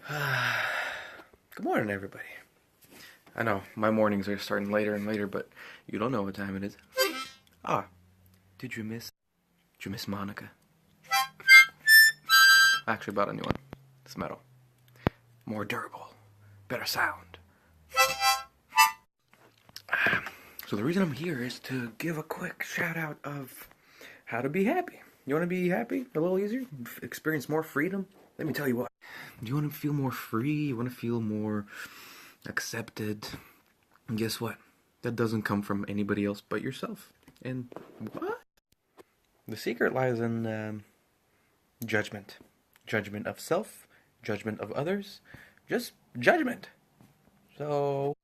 Good morning, everybody. I know my mornings are starting later and later, but you don't know what time it is. Ah, did you miss? Did you miss Monica? I actually bought a new one. It's metal, more durable, better sound. So the reason I'm here is to give a quick shout out of how to be happy. You want to be happy a little easier? Experience more freedom? Let me tell you what. Do you want to feel more free? You want to feel more accepted? And guess what? That doesn't come from anybody else but yourself. And what? The secret lies in judgment. Judgment of self, judgment of others, just judgment. So,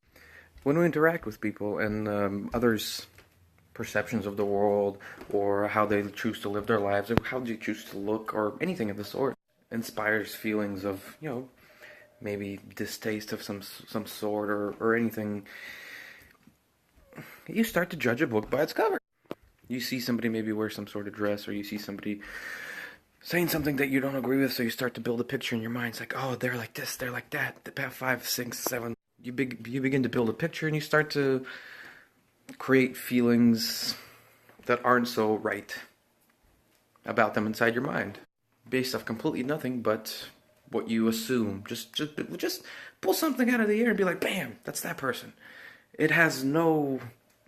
when we interact with people and others' perceptions of the world, or how they choose to live their lives, or how they choose to look, or anything of the sort, inspires feelings of, maybe distaste of some sort, or anything, you start to judge a book by its cover. You see somebody maybe wear some sort of dress, or you see somebody saying something that you don't agree with, so you start to build a picture in your mind. It's like, oh, they're like this, they're like that. The past 5, 6, 7. You begin to build a picture, and you start to create feelings that aren't so right about them inside your mind, based off completely nothing but what you assume. Just pull something out of the air and be like, bam, that's that person. It has no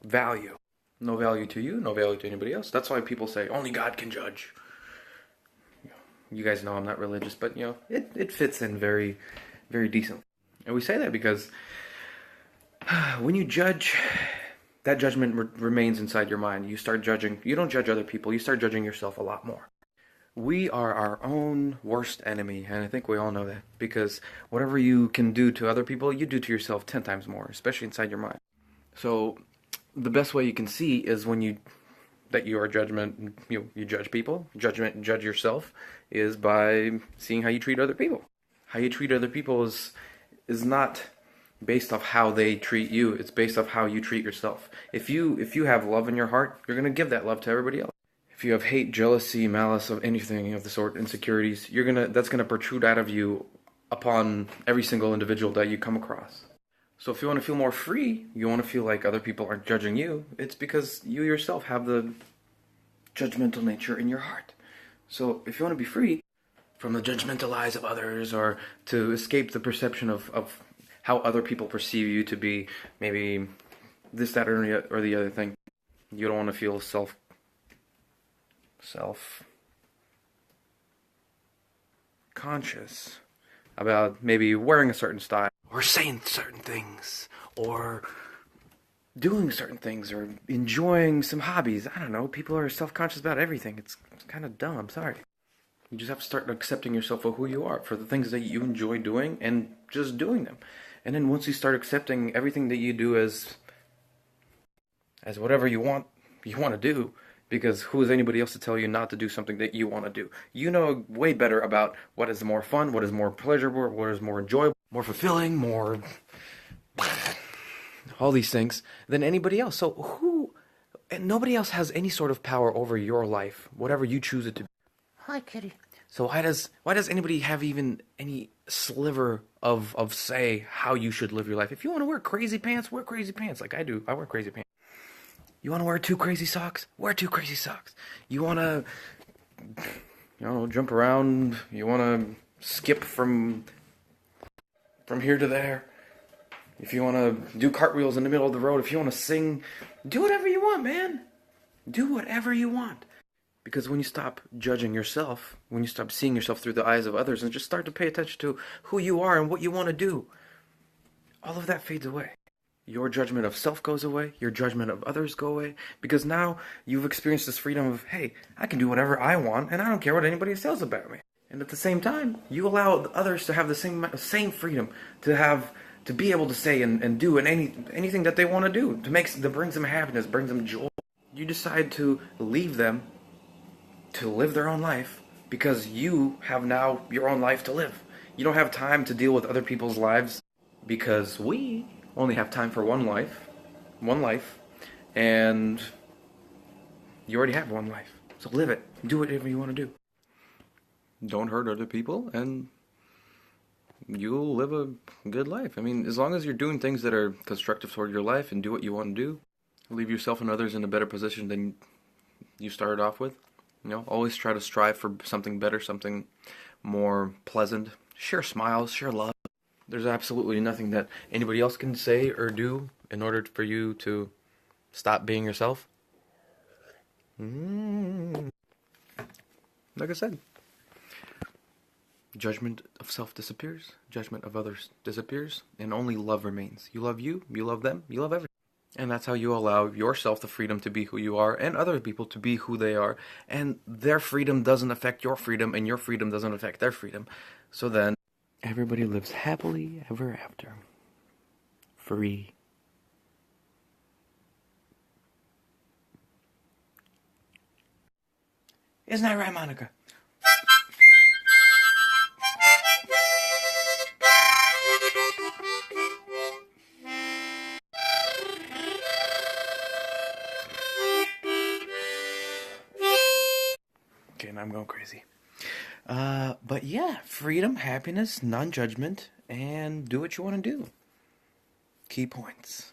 value. No value to you, no value to anybody else. That's why people say only God can judge. You guys know I'm not religious, but it fits in very, very decently. And we say that because when you judge, that judgment remains inside your mind. You start judging. You don't judge other people. You start judging yourself a lot more. We are our own worst enemy, and I think we all know that, because whatever you can do to other people, you do to yourself 10 times more, especially inside your mind. So the best way you can see is that you are judgment. You judge people. Judge yourself is by seeing how you treat other people. How you treat other people is not based off how they treat you. It's based off how you treat yourself. If you have love in your heart, you're gonna give that love to everybody else. If you have hate, jealousy, malice of anything of the sort, insecurities, that's gonna protrude out of you upon every single individual that you come across. So if you want to feel more free, you want to feel like other people aren't judging you, it's because you yourself have the judgmental nature in your heart. So if you want to be free from the judgmental eyes of others, or to escape the perception of how other people perceive you to be maybe this, that, or the other thing, you don't want to feel self conscious about maybe wearing a certain style, or saying certain things, or doing certain things, or enjoying some hobbies. I don't know. People are self-conscious about everything. It's kind of dumb. I'm sorry. You just have to start accepting yourself for who you are, for the things that you enjoy doing, and just doing them. And then once you start accepting everything that you do as whatever you want to do, because who is anybody else to tell you not to do something that you want to do? You know way better about what is more fun, what is more pleasurable, what is more enjoyable, more fulfilling, more all these things than anybody else. So and nobody else has any sort of power over your life, whatever you choose it to be. Hi, kitty. So why does anybody have even any sliver of say how you should live your life? If you want to wear crazy pants, wear crazy pants like I do. I wear crazy pants. You want to wear 2 crazy socks? Wear 2 crazy socks. You want to, jump around. You want to skip from here to there. If you want to do cartwheels in the middle of the road, if you want to sing, do whatever you want, man. Do whatever you want. Because when you stop judging yourself, when you stop seeing yourself through the eyes of others, and just start to pay attention to who you are and what you want to do, all of that fades away. Your judgment of self goes away. Your judgment of others go away. Because now you've experienced this freedom of, hey, I can do whatever I want, and I don't care what anybody says about me. And at the same time, you allow others to have the same freedom to be able to say and do anything that they want to do, that brings them happiness, brings them joy. You decide to leave them to live their own life because you have now your own life to live. You don't have time to deal with other people's lives because we only have time for one life, and you already have one life. So live it. Do whatever you want to do. Don't hurt other people, and you'll live a good life. I mean, as long as you're doing things that are constructive toward your life and do what you want to do, leave yourself and others in a better position than you started off with. You know, always try to strive for something better, something more pleasant. Share smiles, share love. There's absolutely nothing that anybody else can say or do in order for you to stop being yourself. Like I said, judgment of self disappears, judgment of others disappears, and only love remains. You love you love them, you love everything. And that's how you allow yourself the freedom to be who you are and other people to be who they are. And their freedom doesn't affect your freedom and your freedom doesn't affect their freedom. So then everybody lives happily ever after. Free. Isn't that right, Monica? Okay, now I'm going crazy. But yeah, freedom, happiness, non-judgment, and do what you want to do. Key points.